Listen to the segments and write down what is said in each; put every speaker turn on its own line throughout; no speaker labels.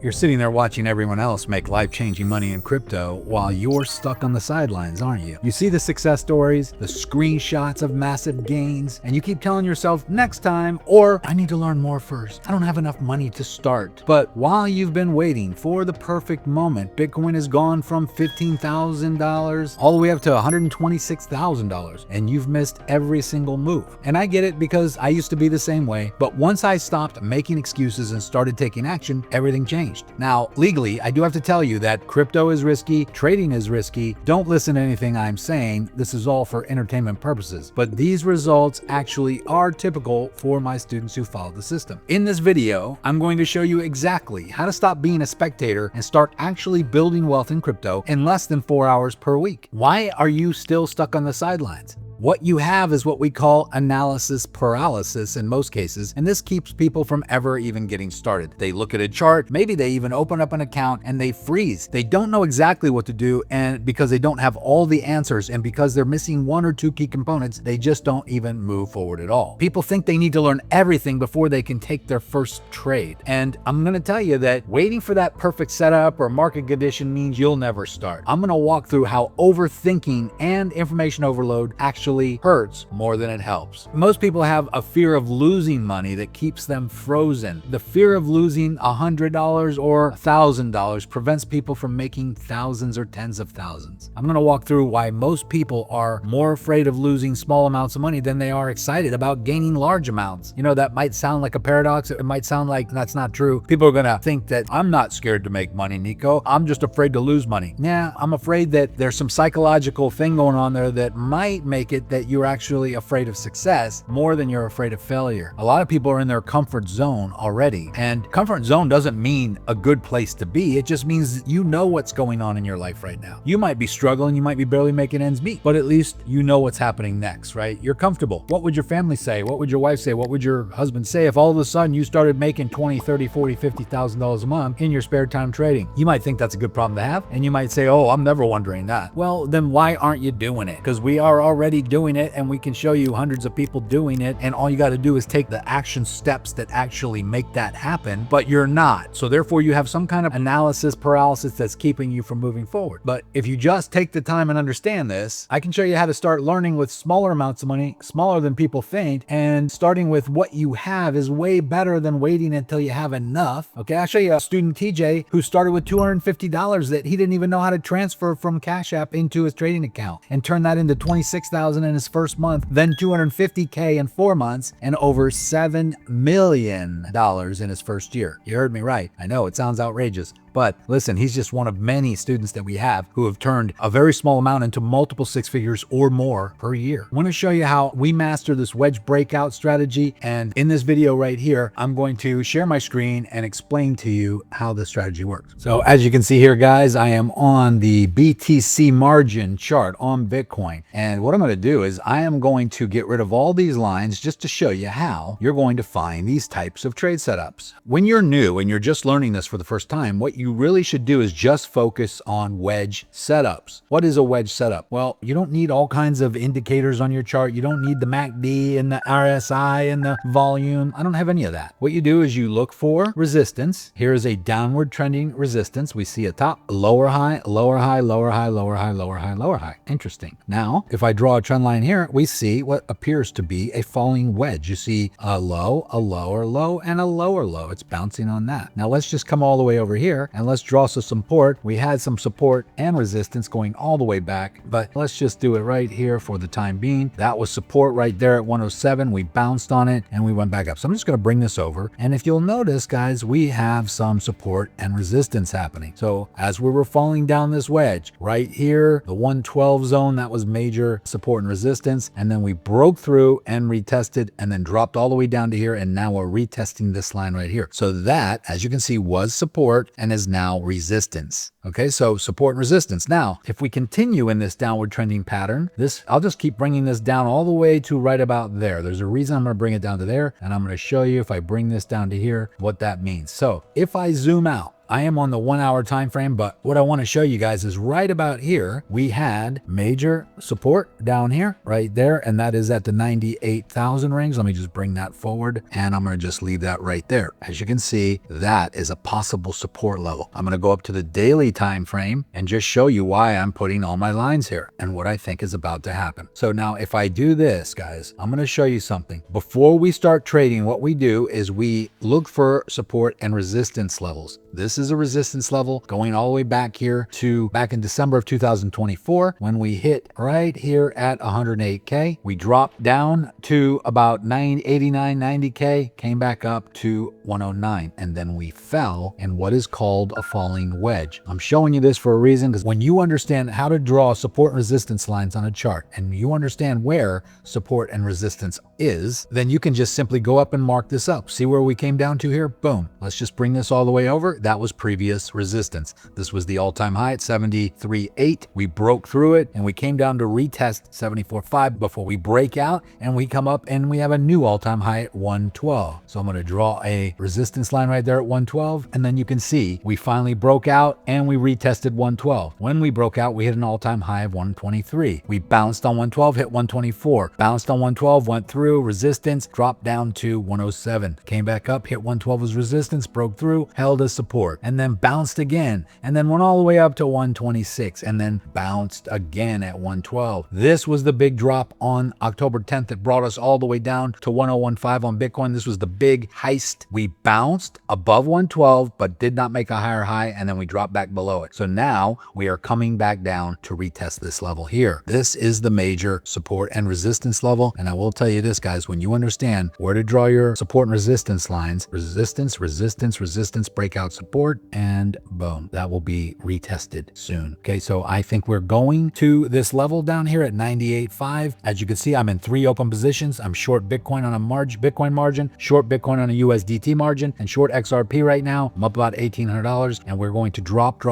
You're sitting there watching everyone else make life-changing money in crypto while you're stuck on the sidelines, aren't you? You see the success stories, the screenshots of massive gains, and you keep telling yourself, next time, or I need to learn more first. I don't have enough money to start. But while you've been waiting for the perfect moment, Bitcoin has gone from $15,000 all the way up to $126,000, and you've missed every single move. And I get it because I used to be the same way, but once I stopped making excuses and started taking action, everything changed. Now, legally, I do have to tell you that crypto is risky, trading is risky. Don't listen to anything I'm saying. This is all for entertainment purposes. But these results actually are typical for my students who follow the system. In this video, I'm going to show you exactly how to stop being a spectator and start actually building wealth in crypto in less than 4 hours per week. Why are you still stuck on the sidelines? What you have is what we call analysis paralysis in most cases, and this keeps people from ever even getting started. They look at a chart, maybe they even open up an account and they freeze. They don't know exactly what to do, and because they don't have all the answers and because they're missing one or two key components, they just don't even move forward at all. People think they need to learn everything before they can take their first trade. And I'm going to tell you that waiting for that perfect setup or market condition means you'll never start. I'm going to walk through how overthinking and information overload actually hurts more than it helps. Most people have a fear of losing money that keeps them frozen. The fear of losing $100 or $1,000 prevents people from making thousands or tens of thousands. I'm going to walk through why most people are more afraid of losing small amounts of money than they are excited about gaining large amounts. You know, that might sound like a paradox. It might sound like that's not true. People are going to think that I'm not scared to make money, Niko. I'm just afraid to lose money. Yeah, I'm afraid that there's some psychological thing going on there that might make it that you're actually afraid of success more than you're afraid of failure. A lot of people are in their comfort zone already, and comfort zone doesn't mean a good place to be. It just means you know what's going on in your life right now. You might be struggling, you might be barely making ends meet, but at least you know what's happening next, right? You're comfortable. What would your family say? What would your wife say? What would your husband say if all of a sudden you started making $20, $30, $40, $50,000 a month in your spare time trading? You might think that's a good problem to have, and you might say, oh, I'm never wondering that. Well, then why aren't you doing it? Because we are already doing it, and we can show you hundreds of people doing it, and all you got to do is take the action steps that actually make that happen, but you're not. So therefore you have some kind of analysis paralysis that's keeping you from moving forward. But if you just take the time and understand this, I can show you how to start learning with smaller amounts of money, smaller than people think, and starting with what you have is way better than waiting until you have enough. Okay, I'll show you a student, TJ, who started with $250 that he didn't even know how to transfer from Cash App into his trading account and turn that into $26,000 in his first month, then $250K in 4 months, and over $7 million in his first year. You heard me right. I know it sounds outrageous, but listen, he's just one of many students that we have who have turned a very small amount into multiple six figures or more per year. I want to show you how we master this wedge breakout strategy. And in this video right here, I'm going to share my screen and explain to you how this strategy works. So as you can see here, guys, I am on the BTC margin chart on Bitcoin. And what I'm going to do is I am going to get rid of all these lines just to show you how you're going to find these types of trade setups. When you're new and you're just learning this for the first time, what you really should do is just focus on wedge setups. What is a wedge setup? Well, you don't need all kinds of indicators on your chart. You don't need the MACD and the RSI and the volume. I don't have any of that. What you do is you look for resistance. Here is a downward trending resistance. We see a top, lower high, lower high, lower high, lower high, lower high, lower high. Interesting. Now, if I draw a trend line here, we see what appears to be a falling wedge. You see a low, a lower low, and a lower low. It's bouncing on that. Now let's just come all the way over here and let's draw some support. We had some support and resistance going all the way back, but let's just do it right here for the time being. That was support right there at 107. We bounced on it and we went back up. So I'm just going to bring this over. And if you'll notice, guys, we have some support and resistance happening. So as we were falling down this wedge right here, the 112 zone, that was major support and resistance. And then we broke through and retested and then dropped all the way down to here. And now we're retesting this line right here. So that, as you can see, was support and is now resistance. Okay, so support and resistance. Now, if we continue in this downward trending pattern, I'll just keep bringing this down all the way to right about there. There's a reason I'm going to bring it down to there, and I'm going to show you if I bring this down to here, what that means. So if I zoom out, I am on the 1 hour time frame, but what I want to show you guys is right about here, we had major support down here, right there, and that is at the 98,000 range. Let me just bring that forward, and I'm going to just leave that right there. As you can see, that is a possible support level. I'm going to go up to the daily time frame and just show you why I'm putting all my lines here and what I think is about to happen. So now if I do this, guys, I'm going to show you something. Before we start trading, what we do is we look for support and resistance levels. This is a resistance level going all the way back here to back in December of 2024 when we hit right here at 108K. We dropped down to about 89, 90K, came back up to 109, and then we fell in what is called a falling wedge. I'm showing you this for a reason, because when you understand how to draw support and resistance lines on a chart and you understand where support and resistance is, then you can just simply go up and mark this up. See where we came down to here? Boom. Let's just bring this all the way over. That was previous resistance. This was the all-time high at 73.8. We broke through it and we came down to retest 74.5 before we break out, and we come up and we have a new all-time high at 112. So I'm going to draw a resistance line right there at 112, and then you can see we finally broke out and we retested 112. When we broke out, we hit an all-time high of 123. We bounced on 112, hit 124, bounced on 112, went through resistance, dropped down to 107, came back up, hit 112 as resistance, broke through, held as support, and then bounced again, and then went all the way up to 126, and then bounced again at 112. This was the big drop on October 10th that brought us all the way down to 1015 on Bitcoin. This was the big heist. We bounced above 112, but did not make a higher high, and then we dropped back below it. So now we are coming back down to retest this level here. This is the major support and resistance level, and I will tell you this, guys, when you understand where to draw your support and resistance lines, resistance, resistance, resistance, breakout, support, and boom, that will be retested soon. Okay, so I think we're going to this level down here at 98.5. As you can see, I'm in 3 open positions. I'm short Bitcoin on a Bitcoin margin, short Bitcoin on a USDT margin, and short XRP right now. I'm up about $1,800, and we're going to drop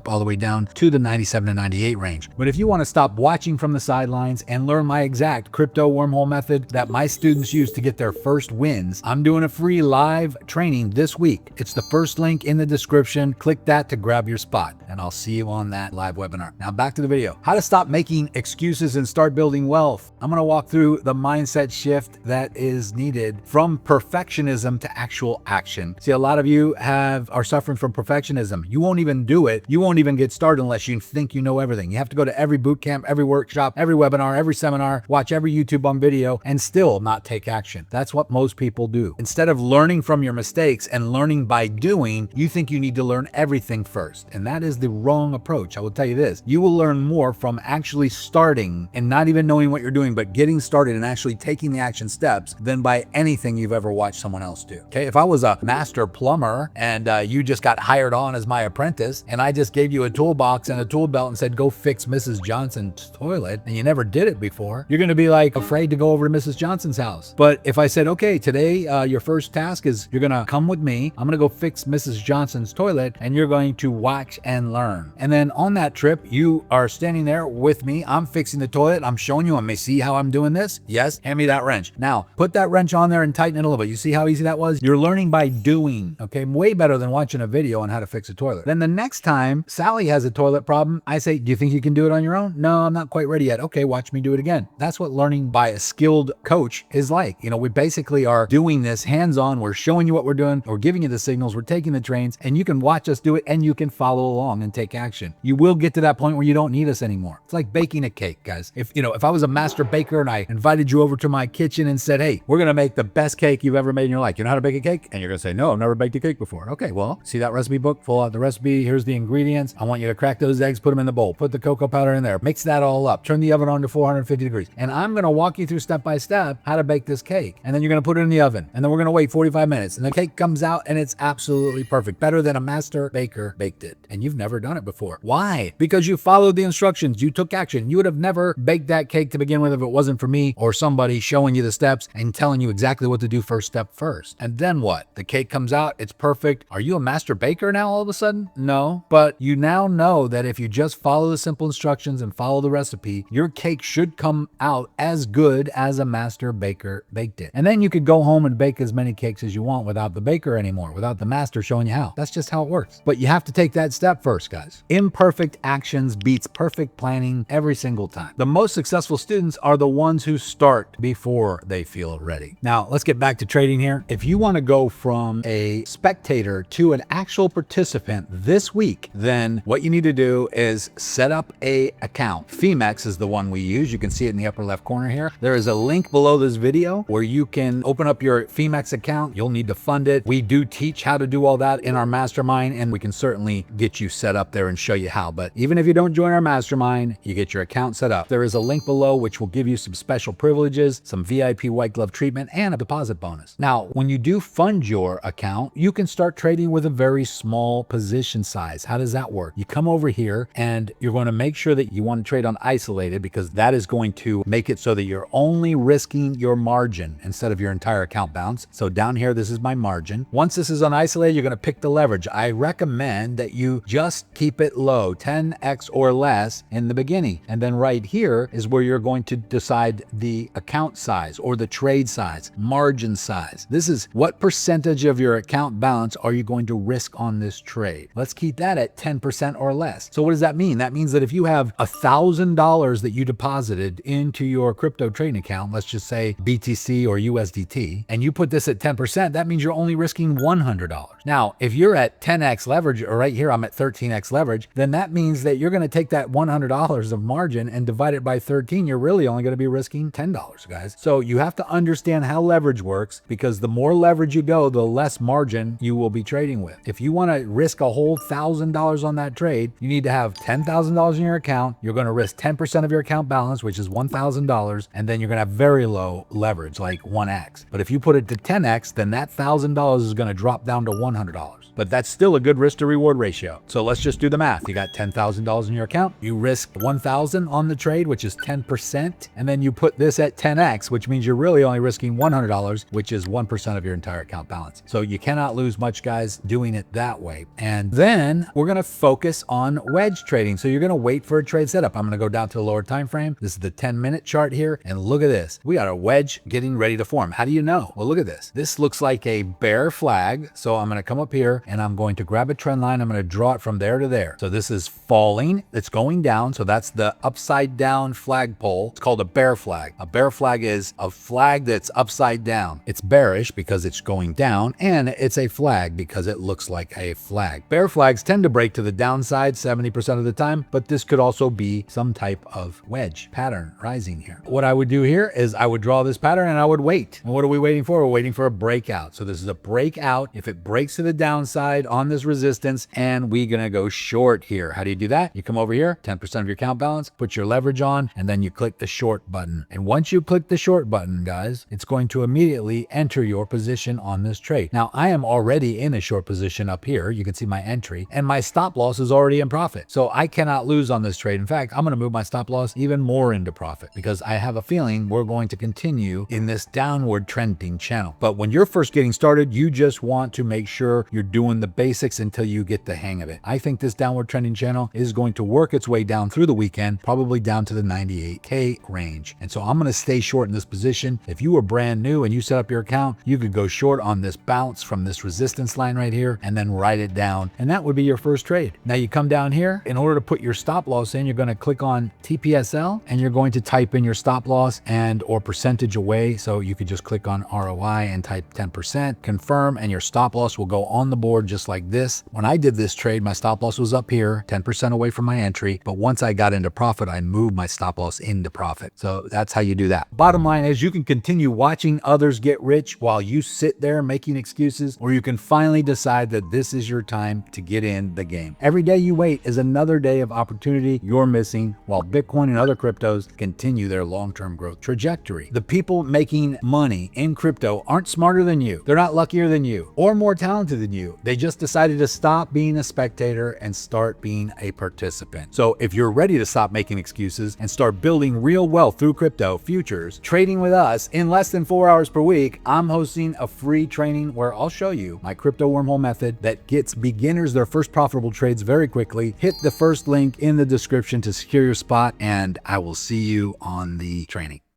all the way down to the 97 to 98 range. But if you want to stop watching from the sidelines and learn my exact crypto wormhole method that my students use to get their first wins, I'm doing a free live training this week. It's the first link in the description. Click that to grab your spot, and I'll see you on that live webinar. Now back to the video. How to stop making excuses and start building wealth. I'm going to walk through the mindset shift that is needed from perfectionism to actual action. See, a lot of you are suffering from perfectionism. You won't even do it. You won't even get started unless you think you know everything. You have to go to every boot camp, every workshop, every webinar, every seminar, watch every YouTube on video, and still not take action. That's what most people do. Instead of learning from your mistakes and learning by doing, you think you need to learn everything first. And that is the wrong approach. I will tell you this. You will learn more from actually starting and not even knowing what you're doing, but getting started and actually taking the action steps than by anything you've ever watched someone else do. Okay, if I was a master plumber and you just got hired on as my apprentice, and I just gave you a toolbox and a tool belt and said, go fix Mrs. Johnson's toilet, and you never did it before, you're going to be like afraid to go over to Mrs. Johnson's house. But if I said, okay, today your first task is you're going to come with me, I'm going to go fix Mrs. Johnson's toilet, and you're going to watch and learn. And then on that trip, you are standing there with me. I'm fixing the toilet. I'm showing you. I may see how I'm doing this. Yes, hand me that wrench. Now, put that wrench on there and tighten it a little bit. You see how easy that was? You're learning by doing, okay? Way better than watching a video on how to fix a toilet. Then the next time Sally has a toilet problem, I say, do you think you can do it on your own? No, I'm not quite ready yet. Okay, watch me do it again. That's what learning by a skilled coach is like. You know, we basically are doing this hands-on. We're showing you what we're doing. We're giving you the signals. We're taking the trains, and you can watch us do it, and you can follow along and take action. You will get to that point where you don't need us anymore. It's like baking a cake, guys. If I was a master baker and I invited you over to my kitchen and said, hey, we're going to make the best cake you've ever made in your life. You know how to bake a cake? And you're going to say, no, I've never baked a cake before. Okay, well, see that recipe book? Pull out the recipe. Here's the ingredients. I want you to crack those eggs, put them in the bowl, put the cocoa powder in there, mix that all up, turn the oven on to 450 degrees. And I'm going to walk you through step by step how to bake this cake. And then you're going to put it in the oven. And then we're going to wait 45 minutes. And the cake comes out and it's absolutely perfect. Better than a master baker baked it. And you've never done it before. Why? Because you followed the instructions. You took action. You would have never baked that cake to begin with if it wasn't for me or somebody showing you the steps and telling you exactly what to do first step first. And then what? The cake comes out. It's perfect. Are you a master baker now all of a sudden? No. But you now know that if you just follow the simple instructions and follow the recipe, your cake should come out as good as a master baker baked it. And then you could go home and bake as many cakes as you want without the baker anymore, without the master master showing you how. That's just how it works. But you have to take that step first, guys. Imperfect actions beats perfect planning every single time. The most successful students are the ones who start before they feel ready. Now, let's get back to trading here. If you want to go from a spectator to an actual participant this week, then what you need to do is set up a account. Phemex is the one we use. You can see it in the upper left corner here. There is a link below this video where you can open up your Phemex account. You'll need to fund it. We do teach how to do all that in our mastermind, and we can certainly get you set up there and show you how. But even if you don't join our mastermind, you get your account set up. There is a link below which will give you some special privileges, some VIP white glove treatment, and a deposit bonus. Now, when you do fund your account, you can start trading with a very small position size. How does that work? You come over here and you're going to make sure that you want to trade on isolated, because that is going to make it so that you're only risking your margin instead of your entire account balance. So down here, this is my margin. Once this is on isolated, you're going to pick the leverage. I recommend that you just keep it low, 10x or less in the beginning. And then right here is where you're going to decide the account size or the trade size, margin size. This is what percentage of your account balance are you going to risk on this trade. Let's keep that at 10% or less. So what does that mean? That means that if you have $1,000 that you deposited into your crypto trading account, let's just say BTC or USDT, and you put this at 10%, that means you're only risking $100. Now, if you're at 10x leverage, or right here, I'm at 13x leverage, then that means that you're going to take that $100 of margin and divide it by 13. You're really only going to be risking $10, guys. So you have to understand how leverage works, because the more leverage you go, the less margin you will be trading with. If you want to risk a whole $1,000 on that trade, you need to have $10,000 in your account. You're going to risk 10% of your account balance, which is $1,000, and then you're going to have very low leverage, like 1x. But if you put it to 10x, then that $1,000 is going to drop down to $100. But that's still a good risk to reward ratio. So let's just do the math. You got $10,000 in your account. You risk 1,000 on the trade, which is 10%. And then you put this at 10x, which means you're really only risking $100, which is 1% of your entire account balance. So you cannot lose much, guys, doing it that way. And then we're going to focus on wedge trading. So you're going to wait for a trade setup. I'm going to go down to the lower time frame. This is the 10-minute chart here. And look at this. We got a wedge getting ready to form. How do you know? Well, look at this. This looks like a bear flag. So I'm going to come up here and I'm going to grab a trend line. I'm going to draw it from there to there. So this is falling. It's going down. So that's the upside down flagpole. It's called a bear flag. A bear flag is a flag that's upside down. It's bearish because it's going down, and it's a flag because it looks like a flag. Bear flags tend to break to the downside 70% of the time, but this could also be some type of wedge pattern rising here. What I would do here is I would draw this pattern and I would wait. And what are we waiting for? We're waiting for a breakout. So this is a breakout. If it breaks to the downside on this resistance, and we're going to go short here. How do you do that? You come over here, 10% of your account balance, put your leverage on, and then you click the short button. And once you click the short button, guys, it's going to immediately enter your position on this trade. Now, I am already in a short position up here. You can see my entry, and my stop loss is already in profit. So I cannot lose on this trade. In fact, I'm going to move my stop loss even more into profit, because I have a feeling we're going to continue in this downward trending channel. But when you're first getting started, you just want to make sure you're doing the basics until you get the hang of it. I think this downward trending channel is going to work its way down through the weekend, probably down to the 98K range. And so I'm going to stay short in this position. If you were brand new and you set up your account, you could go short on this bounce from this resistance line right here and then write it down. And that would be your first trade. Now you come down here. In order to put your stop loss in, you're going to click on TPSL and you're going to type in your stop loss and or percentage away. So you could just click on ROI and type 10%, confirm, and your stop loss will go on the board just like this. When I did this trade, my stop loss was up here, 10% away from my entry. But once I got into profit, I moved my stop loss into profit. So that's how you do that. Bottom line is you can continue watching others get rich while you sit there making excuses, or you can finally decide that this is your time to get in the game. Every day you wait is another day of opportunity you're missing, while Bitcoin and other cryptos continue their long-term growth trajectory. The people making money in crypto aren't smarter than you. They're not luckier than you or more talented than you. They just decided to stop being a spectator and start being a participant. So if you're ready to stop making excuses and start building real wealth through crypto futures, trading with us in less than 4 hours per week, I'm hosting a free training where I'll show you my crypto wormhole method that gets beginners their first profitable trades very quickly. Hit the first link in the description to secure your spot, and I will see you on the training.